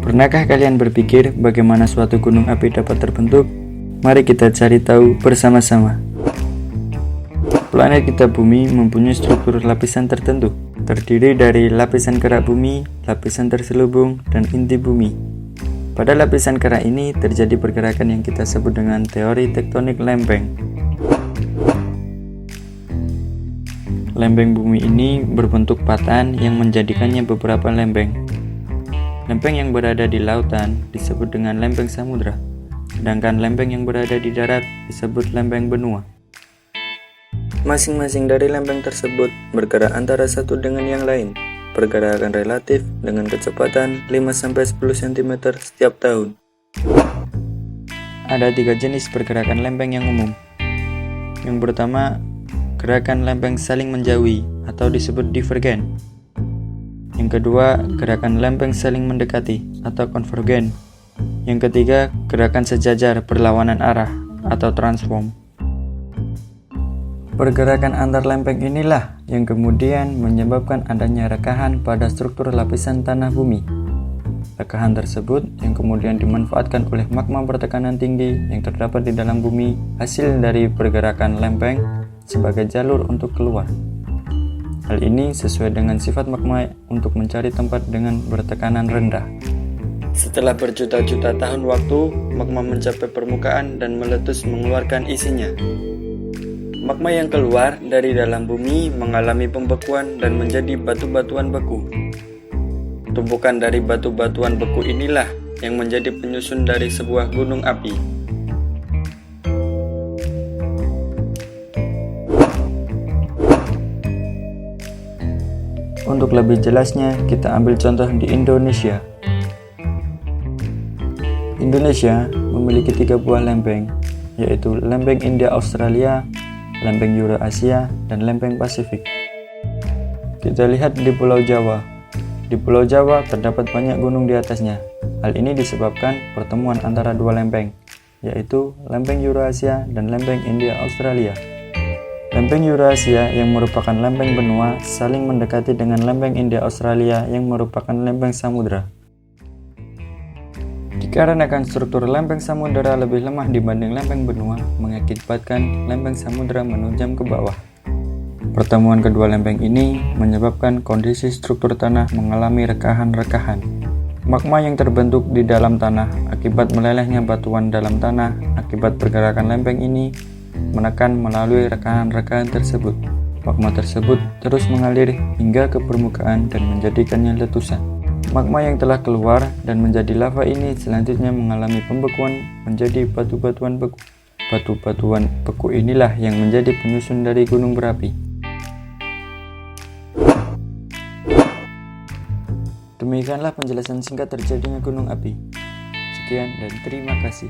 Pernahkah kalian berpikir bagaimana suatu gunung api dapat terbentuk? Mari kita cari tahu bersama-sama. Planet kita Bumi mempunyai struktur lapisan tertentu, terdiri dari lapisan kerak bumi, lapisan terselubung, dan inti bumi. Pada lapisan kerak ini terjadi pergerakan yang kita sebut dengan teori tektonik lempeng. Lempeng bumi ini berbentuk patahan yang menjadikannya beberapa lempeng. Lempeng yang berada di lautan disebut dengan lempeng samudra, sedangkan lempeng yang berada di darat disebut lempeng benua. Masing-masing dari lempeng tersebut bergerak antara satu dengan yang lain. Pergerakan relatif dengan kecepatan 5-10 cm setiap tahun. Ada 3 jenis pergerakan lempeng yang umum. Yang pertama, gerakan lempeng saling menjauhi atau disebut divergen. Yang kedua, gerakan lempeng saling mendekati atau konvergen. Yang ketiga, gerakan sejajar berlawanan arah atau transform. Pergerakan antar lempeng inilah yang kemudian menyebabkan adanya rekahan pada struktur lapisan tanah bumi. Rekahan tersebut yang kemudian dimanfaatkan oleh magma bertekanan tinggi yang terdapat di dalam bumi hasil dari pergerakan lempeng sebagai jalur untuk keluar. Hal ini sesuai dengan sifat magma untuk mencari tempat dengan bertekanan rendah. Setelah berjuta-juta tahun waktu, magma mencapai permukaan dan meletus mengeluarkan isinya. Magma yang keluar dari dalam bumi mengalami pembekuan dan menjadi batu-batuan beku. Tumpukan dari batu-batuan beku inilah yang menjadi penyusun dari sebuah gunung api. Untuk lebih jelasnya, kita ambil contoh di Indonesia. Indonesia memiliki 3 buah lempeng, yaitu lempeng India-Australia, lempeng Eurasia, dan lempeng Pasifik. Kita lihat di Pulau Jawa. Di Pulau Jawa terdapat banyak gunung di atasnya. Hal ini disebabkan pertemuan antara 2 lempeng, yaitu lempeng Eurasia dan lempeng India-Australia. Lempeng Eurasia yang merupakan lempeng benua saling mendekati dengan lempeng India-Australia yang merupakan lempeng samudra. Dikarenakan struktur lempeng samudra lebih lemah dibanding lempeng benua, mengakibatkan lempeng samudra menunjam ke bawah. Pertemuan kedua lempeng ini menyebabkan kondisi struktur tanah mengalami rekahan-rekahan. Magma yang terbentuk di dalam tanah akibat melelehnya batuan dalam tanah akibat pergerakan lempeng ini menekan melalui rekahan-rekahan tersebut. Magma tersebut terus mengalir hingga ke permukaan dan menjadikannya letusan. Magma yang telah keluar dan menjadi lava ini selanjutnya mengalami pembekuan menjadi batu-batuan beku. Batu-batuan beku inilah yang menjadi penyusun dari gunung berapi. Demikianlah penjelasan singkat terjadinya gunung api. Sekian dan terima kasih.